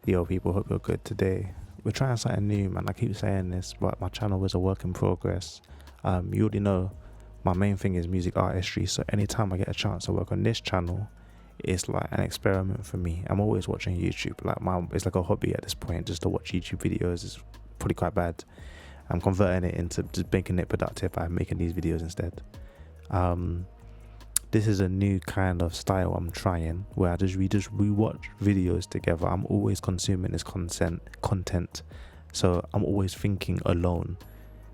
Yo, people, hope you're good today. We're trying something new, man. I keep saying this, but my channel is a work in progress. You already know my main thing is music artistry, so anytime I get a chance to work on this channel, it's like an experiment for me. I'm always watching YouTube. It's like a hobby at this point, just to watch YouTube videos is probably quite bad. I'm converting it into just making it productive by making these videos instead. This is a new kind of style I'm trying, where we watch videos together. I'm always consuming this content, so I'm always thinking alone.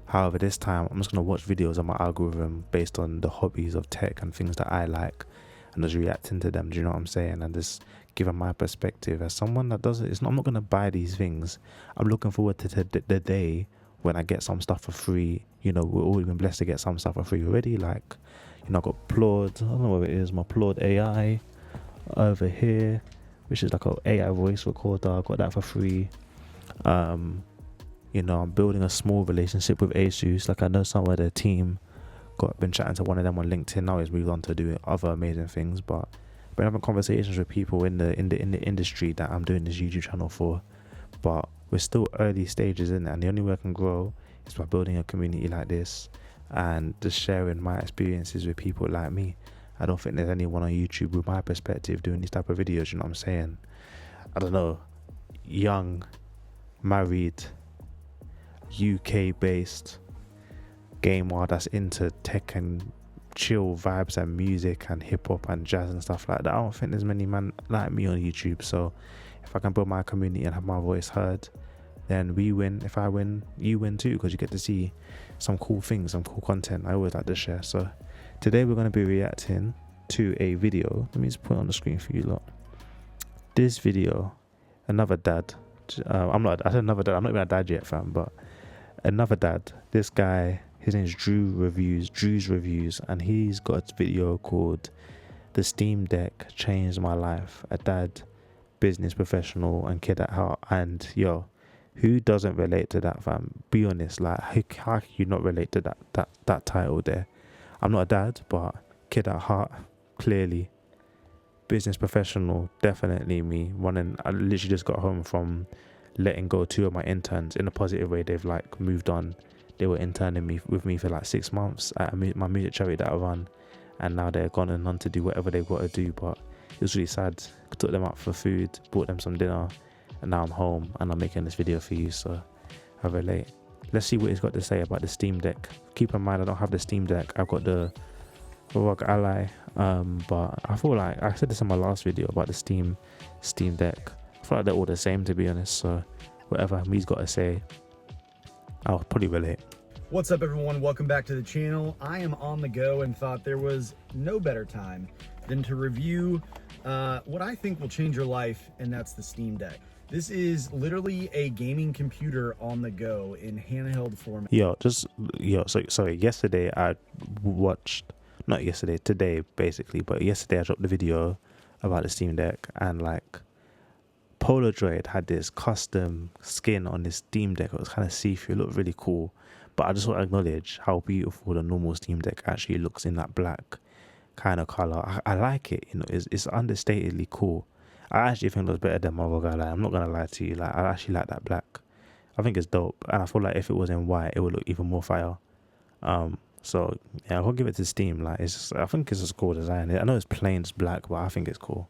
However, this time I'm just gonna watch videos on my algorithm based on the hobbies of tech and things that I like, and just reacting to them. Do you know what I'm saying? And just giving my perspective as someone that does it. I'm not gonna buy these things. I'm looking forward to the day when I get some stuff for free. You know, we're all been blessed to get some stuff for free already. Like, you know, I got Plod, I don't know what it is, my Plod AI over here, which is like a AI voice recorder. I got that for free. You know, I'm building a small relationship with Asus. Like, I know some of their team been chatting to one of them on LinkedIn. Now he's moved on to do other amazing things, but I've been having conversations with people in the industry that I'm doing this YouTube channel for. But we're still early stages in it, and the only way I can grow is by building a community like this and just sharing my experiences with people like me. I don't think there's anyone on YouTube with my perspective doing these type of videos. You know what I'm saying? I don't know, young, married, UK based gamer that's into tech and chill vibes and music and hip hop and jazz and stuff like that. I don't think there's many men like me on YouTube. So if I can build my community and have my voice heard, then we win. If I win, you win too, because you get to see some cool things, some cool content I always like to share. So today we're going to be reacting to a video. Let me just put it on the screen for you lot. This video, another dad. I said another dad. I'm not even a dad yet, fam, but another dad. This guy, his name's Drew's Reviews, and he's got a video called "The Steam Deck Changed My Life." A dad, business professional, and kid at heart. And yo, who doesn't relate to that, fam? Be honest, like how can you not relate to that title there? I'm not a dad, but kid at heart, clearly. Business professional, definitely me. I literally just got home from letting go 2 of my interns in a positive way. They've like moved on. They were interning with me for like 6 months at my music charity that I run, and now they're gone and on to do whatever they've got to do. But it was really sad. Took them out for food, bought them some dinner, and now I'm home and I'm making this video for you, so I relate. Let's see what he's got to say about the Steam Deck. Keep in mind, I don't have the Steam Deck. I've got the ROG Ally, but I feel like I said this in my last video about the Steam Deck. I feel like they're all the same, to be honest. So whatever he's got to say, I'll probably relate. What's up, everyone? Welcome back to the channel. I am on the go and thought there was no better time than to review what I think will change your life, and that's the Steam Deck. This is literally a gaming computer on the go in handheld format. Sorry, yesterday I watched, not yesterday, today basically, but yesterday I dropped the video about the Steam Deck, and like Polaroid had this custom skin on this Steam Deck. It was kind of see-through, it looked really cool. But I just want to acknowledge how beautiful the normal Steam Deck actually looks in that black kind of color. I like it, you know, it's understatedly cool. I actually think it looks better than my ROG Ally. I'm not gonna lie to you, like I actually like that black. I think it's dope, and I feel like if it was in white, it would look even more fire. So yeah, I'll give it to Steam. Like, I think it's a cool design. I know it's plain just black, but I think it's cool.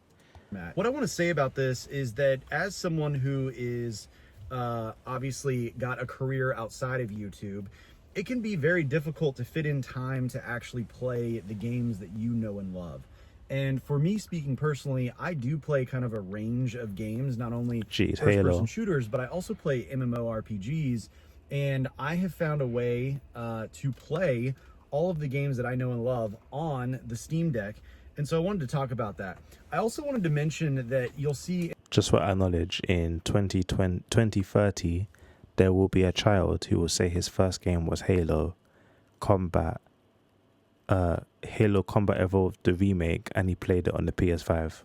What I want to say about this is that as someone who is obviously got a career outside of YouTube, it can be very difficult to fit in time to actually play the games that you know and love. And for me, speaking personally, I do play kind of a range of games, not only first-person shooters, but I also play MMORPGs, and I have found a way to play all of the games that I know and love on the Steam Deck, and so I wanted to talk about that. I also wanted to mention that you'll see... Just for our knowledge, in 2030, there will be a child who will say his first game was Halo Combat Evolved, the remake, and he played it on the PS5.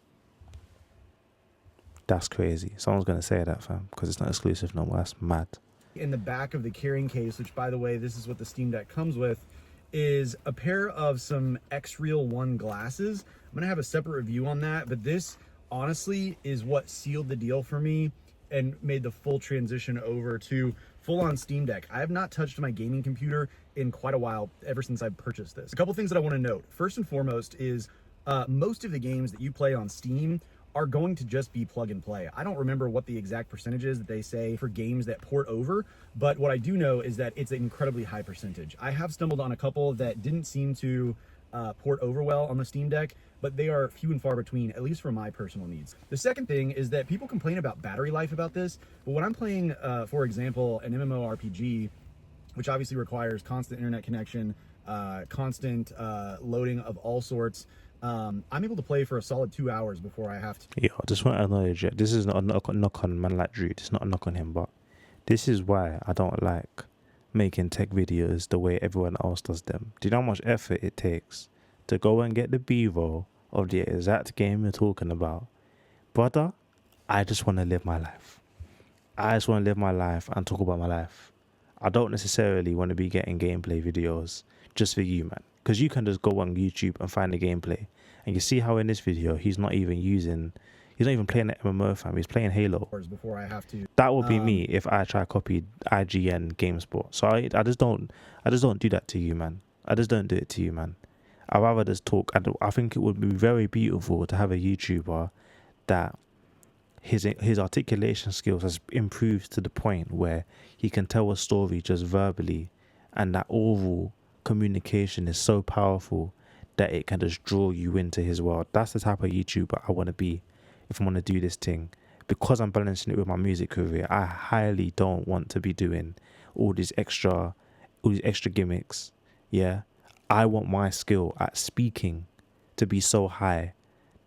That's crazy. Someone's gonna say that, fam, because it's not exclusive no more. That's mad. In the back of the carrying case, which by the way, this is what the Steam Deck comes with, is a pair of some X-Real 1 glasses. I'm gonna have a separate review on that, but this honestly is what sealed the deal for me and made the full transition over to full-on Steam Deck. I have not touched my gaming computer in quite a while, ever since I purchased this. A couple things that I want to note. First and foremost is most of the games that you play on Steam are going to just be plug and play. I don't remember what the exact percentage is that they say for games that port over, but what I do know is that it's an incredibly high percentage. I have stumbled on a couple that didn't seem to port over well on the Steam Deck, but they are few and far between, at least for my personal needs. The second thing is that people complain about battery life about this, but when I'm playing, for example, an MMORPG, which obviously requires constant internet connection, constant loading of all sorts, I'm able to play for a solid 2 hours before I have to. Yeah, I just want to acknowledge it. This is not a knock on man like Drew. It's not a knock on him, but this is why I don't like making tech videos the way everyone else does them. Do you know how much effort it takes to go and get the B-roll of the exact game you're talking about? Brother, I just want to live my life. I just want to live my life and talk about my life. I don't necessarily want to be getting gameplay videos just for you, man. Because you can just go on YouTube and find the gameplay. And you see how in this video, he's not even playing the MMO, fam. He's playing Halo. Before I have to. That would be me if I try to copy IGN GameSpot. So I just don't do that to you, man. I just don't do it to you, man. I'd rather just talk. I think it would be very beautiful to have a YouTuber that his articulation skills has improved to the point where he can tell a story just verbally, and that oral communication is so powerful that it can just draw you into his world. That's the type of YouTuber I want to be if I want to do this thing. Because I'm balancing it with my music career, I highly don't want to be doing all these extra gimmicks. Yeah, I want my skill at speaking to be so high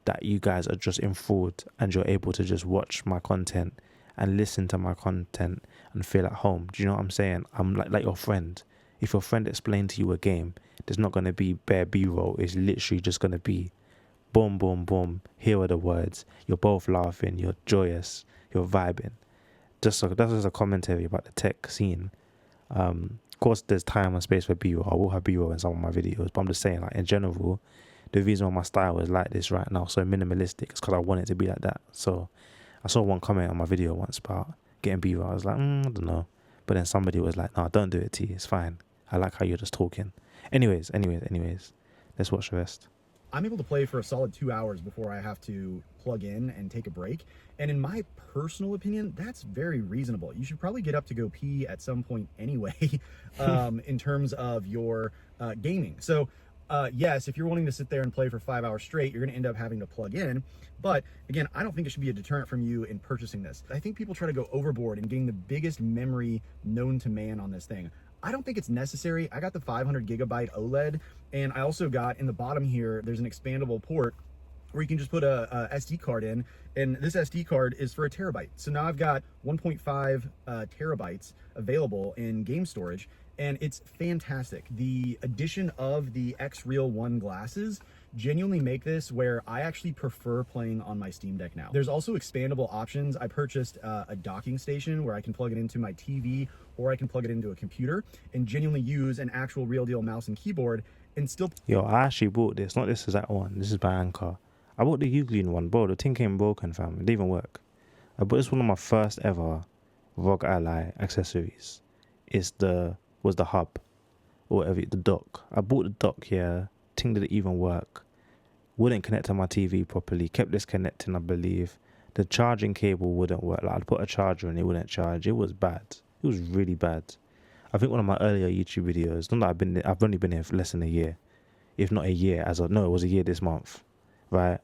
that you guys are just enthralled and you're able to just watch my content and listen to my content and feel at home. Do you know what I'm saying? I'm like your friend. If your friend explained to you a game, there's not going to be bare B-roll. It's literally just going to be boom, boom, boom. Here are the words. You're both laughing. You're joyous. You're vibing. That's just a commentary about the tech scene. Of course, there's time and space for B-roll. I will have B-roll in some of my videos, but I'm just saying, like, in general, the reason why my style is like this right now, so minimalistic, is because I want it to be like that. So I saw one comment on my video once about getting B-roll. I was like, I don't know. But then somebody was like, no, don't do it, T. It's fine. I like how you're just talking. Anyways. Let's watch the rest. I'm able to play for a solid 2 hours before I have to plug in and take a break. And in my personal opinion, that's very reasonable. You should probably get up to go pee at some point anyway, in terms of your gaming. So yes, if you're wanting to sit there and play for 5 hours straight, you're going to end up having to plug in. But again, I don't think it should be a deterrent from you in purchasing this. I think people try to go overboard in getting the biggest memory known to man on this thing. I don't think it's necessary. I got the 500 gigabyte OLED, and I also got in the bottom here, there's an expandable port where you can just put a SD card in, and this SD card is for 1 terabyte. So now I've got 1.5 terabytes available in game storage, and it's fantastic. The addition of the X-Real 1 glasses genuinely make this where I actually prefer playing on my Steam Deck now. There's also expandable options. I purchased a docking station where I can plug it into my TV, or I can plug it into a computer and genuinely use an actual real deal mouse and keyboard and still. Yo, I actually bought this, not this exact one. This is by Anchor. I bought the Ugreen one, bro. The thing came broken, fam. It didn't even work. I bought this one of my first ever ROG Ally accessories. Was the hub, or whatever, the dock. I bought the dock here. Thing didn't even work. Wouldn't connect to my TV properly. Kept disconnecting, I believe. The charging cable wouldn't work. Like, I'd put a charger and it wouldn't charge. It was bad. It was really bad. I think one of my earlier YouTube videos, not that I've only been here for less than a year, if not a year, it was a year this month, right?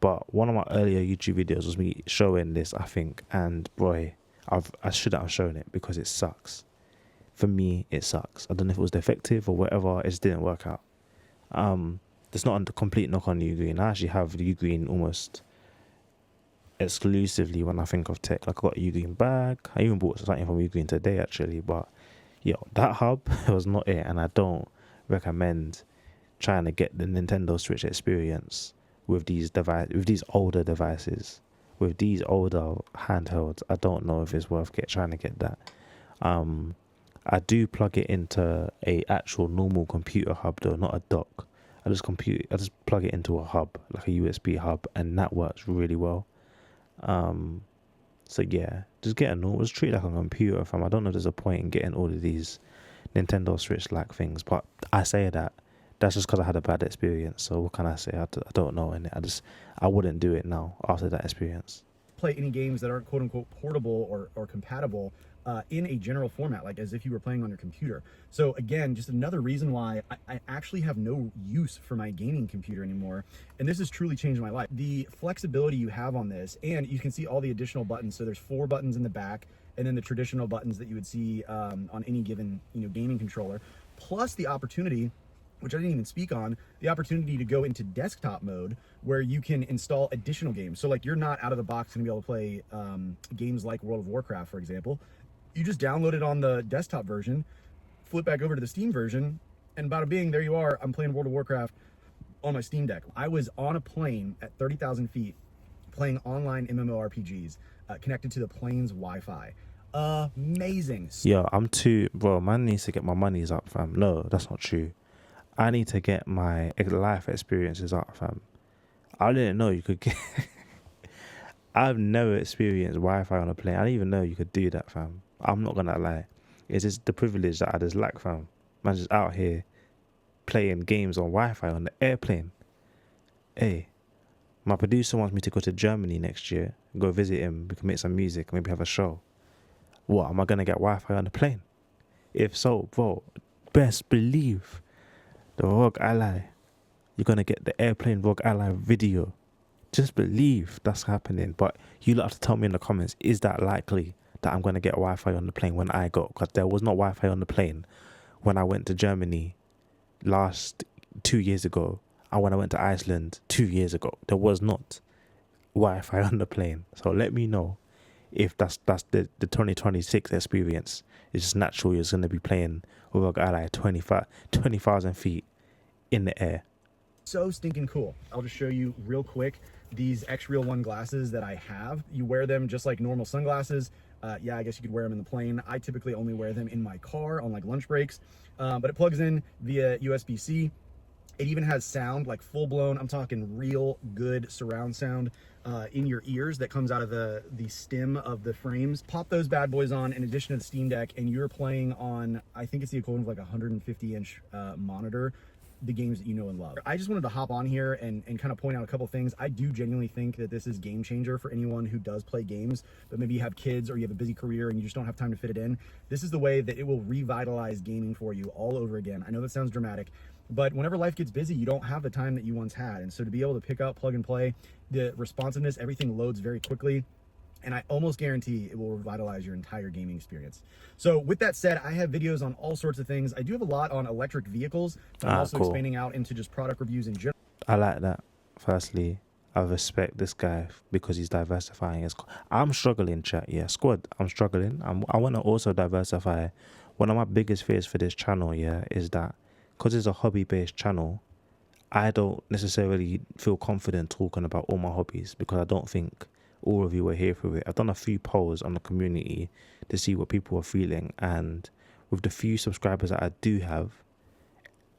But one of my earlier YouTube videos was me showing this, I think, and boy, I shouldn't have shown it because it sucks. For me, it sucks. I don't know if it was defective or whatever. It just didn't work out. It's not a complete knock on Ugreen. I actually have the Ugreen almost exclusively when I think of tech. Like, I got a Ugreen bag. I even bought something from Ugreen today, actually. But yo, that hub was not it, and I don't recommend trying to get the Nintendo Switch experience with these older devices, with these older handhelds. I don't know if it's worth trying to get that. I do plug it into a actual normal computer hub though, not a dock. I just plug it into a hub, like a USB hub, and that works really well. So yeah, just get a normal, just treat it like a computer, fam. I don't know if there's a point in getting all of these Nintendo Switch like things, but I say that's just because I had a bad experience. So what can I say? I don't know, and I wouldn't do it now after that experience. Play any games that aren't quote unquote portable or compatible in a general format, like as if you were playing on your computer. So again, just another reason why I actually have no use for my gaming computer anymore. And this has truly changed my life. The flexibility you have on this, and you can see all the additional buttons. So there's 4 buttons in the back, and then the traditional buttons that you would see on any given gaming controller, plus the opportunity, which I didn't even speak on, the opportunity to go into desktop mode where you can install additional games. So like you're not out of the box gonna be able to play games like World of Warcraft, for example. You just download it on the desktop version, flip back over to the Steam version, and bada bing, there you are. I'm playing World of Warcraft on my Steam Deck. I was on a plane at 30,000 feet playing online MMORPGs connected to the plane's Wi-Fi. Amazing. Yeah, bro, man needs to get my monies up, fam. No, that's not true. I need to get my life experiences up, fam. I didn't know you could get... I've never experienced Wi-Fi on a plane. I didn't even know you could do that, fam. I'm not gonna lie. It's just the privilege that I just lack, fam. Man just out here playing games on Wi-Fi on the airplane. Hey, my producer wants me to go to Germany next year, go visit him, we can make some music, maybe have a show. What, am I gonna get Wi-Fi on the plane? If so, bro, best believe the ROG Ally, you're gonna get the airplane ROG Ally video. Just believe that's happening. But you lot have to tell me in the comments, is that likely that I'm gonna get Wi-Fi on the plane when I go? Because there was not Wi-Fi on the plane when I went to Germany last 2 years ago, and when I went to Iceland 2 years ago, there was not Wi-Fi on the plane. So let me know if that's the 2026 experience. It's just natural you're going to be playing with ROG Ally at 20,000 feet in the air. So stinking cool. I'll just show you real quick these X Real 1 glasses that I have. You wear them just like normal sunglasses. Yeah, I guess you could wear them in the plane. I typically only wear them in my car on like lunch breaks, but it plugs in via USB-C. It even has sound, like full blown, I'm talking real good surround sound in your ears that comes out of the stem of the frames. Pop those bad boys on in addition to the Steam Deck, and you're playing on, I think it's the equivalent of like a 150-inch monitor, the games that you know and love. I just wanted to hop on here and kind of point out a couple things. I do genuinely think that this is game changer for anyone who does play games, but maybe you have kids or you have a busy career and you just don't have time to fit it in. This is the way that it will revitalize gaming for you all over again. I know that sounds dramatic, but whenever life gets busy, you don't have the time that you once had. And so to be able to pick up, plug and play, the responsiveness, everything loads very quickly. And I almost guarantee it will revitalize your entire gaming experience. So with that said, I have videos on all sorts of things. I do have a lot on electric vehicles. I'm also cool. expanding out into just product reviews in general. I like that. Firstly, I respect this guy because he's diversifying his... I'm struggling, chat. Yeah, squad, I'm struggling. I want to also diversify. One of my biggest fears for this channel, yeah, is that because it's a hobby-based channel, I don't necessarily feel confident talking about all my hobbies because I don't think all of you were here for it. I've done a few polls on the community to see what people are feeling, and with the few subscribers that I do have,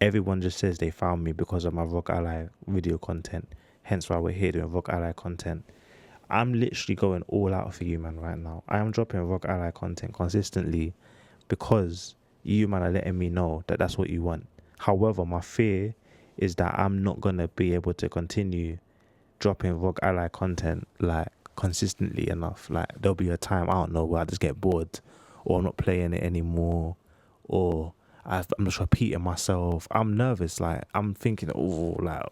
everyone just says they found me because of my ROG Ally video content, hence why we're here doing ROG Ally content. I'm literally going all out for you, man, right now. I am dropping ROG Ally content consistently because you, man, are letting me know that that's what you want. However, my fear is that I'm not going to be able to continue dropping ROG Ally content like consistently enough. Like there'll be a time, I don't know, where I just get bored, or I'm not playing it anymore, or I'm just repeating myself. I'm nervous. Like I'm thinking, oh, like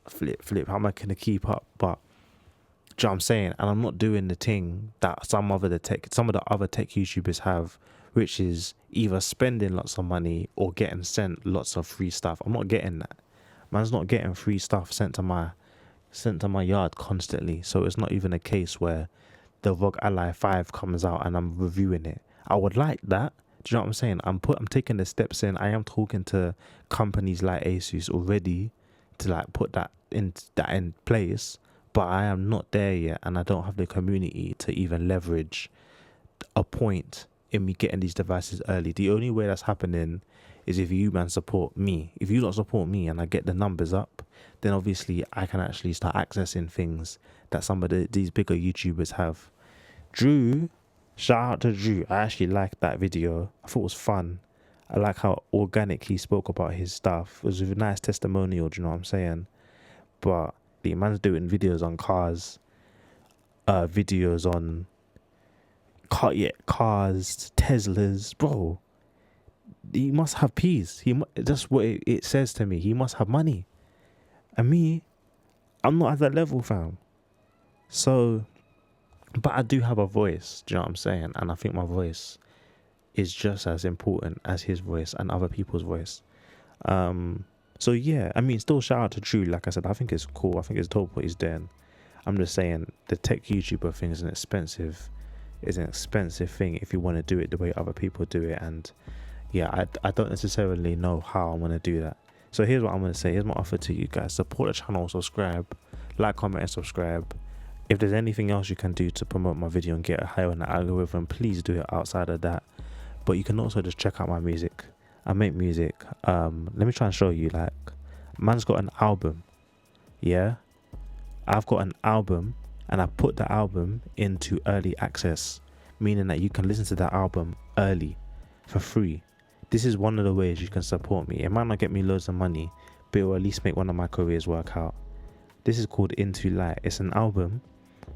flip, how am I gonna keep up? But do you know what I'm saying? And I'm not doing the thing that some of the other tech YouTubers have, which is either spending lots of money or getting sent lots of free stuff. I'm not getting that. Man's not getting free stuff sent to my yard constantly. So it's not even a case where the ROG Ally 5 comes out and I'm reviewing it. I would like that. Do you know what I'm saying? I'm taking the steps in. I am talking to companies like Asus already to like put that in place, but I am not there yet, and I don't have the community to even leverage a point in me getting these devices early. The only way that's happening is if you, man, support me. If you don't support me and I get the numbers up, then obviously I can actually start accessing things that some of these bigger YouTubers have. Drew, shout out to Drew. I actually liked that video. I thought it was fun. I like how organic he spoke about his stuff. It was a nice testimonial, do you know what I'm saying? But the man's doing videos on cars, videos on cars, Teslas, bro. He must have peas. That's what it says to me. He must have money. And me, I'm not at that level, fam. So, but I do have a voice, do you know what I'm saying? And I think my voice is just as important as his voice and other people's voice. So yeah, I mean, still shout out to Drew. Like I said, I think it's cool. I think it's dope what he's doing. I'm just saying the tech YouTuber thing is an expensive thing if you want to do it the way other people do it. And yeah, I don't necessarily know how I'm going to do that. So here's what I'm going to say. Here's my offer to you guys. Support the channel, subscribe, like, comment, and subscribe. If there's anything else you can do to promote my video and get higher on the algorithm, please do it outside of that. But you can also just check out my music. I make music. Let me try and show you. Like, man's got an album. Yeah, I've got an album, and I put the album into early access, meaning that you can listen to that album early for free. This is one of the ways you can support me. It might not get me loads of money, but it will at least make one of my careers work out. This is called Into Light. It's an album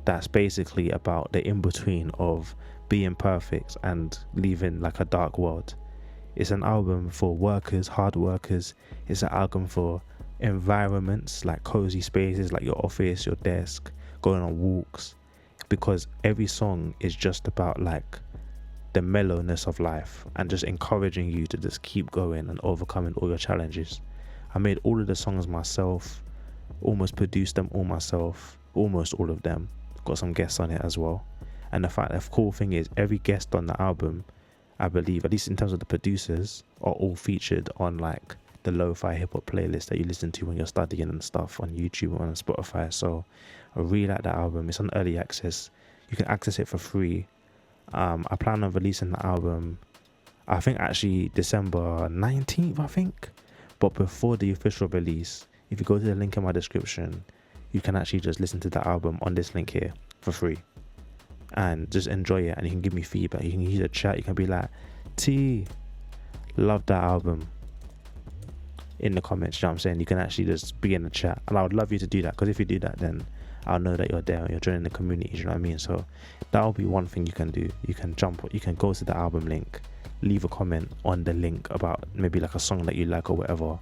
that's basically about the in-between of being perfect and leaving like a dark world. It's an album for workers, hard workers. It's an album for environments like cozy spaces like your office, your desk, going on walks, because every song is just about like the mellowness of life and just encouraging you to just keep going and overcoming all your challenges. I made all of the songs myself, almost produced them all myself, almost all of them. Got some guests on it as well. And the cool thing is every guest on the album, I believe, at least in terms of the producers, are all featured on like the lo-fi hip-hop playlist that you listen to when you're studying and stuff on YouTube or on Spotify. So I really like that album. It's on early access. You can access it for free. I plan on releasing the album, I think actually December 19th, I think. But before the official release, if you go to the link in my description, you can actually just listen to the album on this link here for free and just enjoy it. And you can give me feedback. You can use a chat. You can be like, T, love that album, in the comments. You know what I'm saying? You can actually just be in the chat, and I would love you to do that, because if you do that, then I'll know that you're there and you're joining the community. You know what I mean? So that'll be one thing you can do. You can go to the album link, leave a comment on the link about maybe like a song that you like or whatever,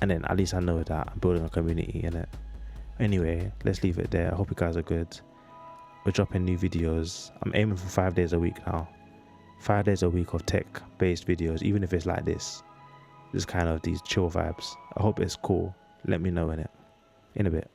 and then at least I know that I'm building a community in it. Anyway, let's leave it there. I hope you guys are good. We're dropping new videos. I'm aiming for 5 days a week now. 5 days a week of tech based videos, even if it's like this, just kind of these chill vibes. I hope it's cool. Let me know in a bit.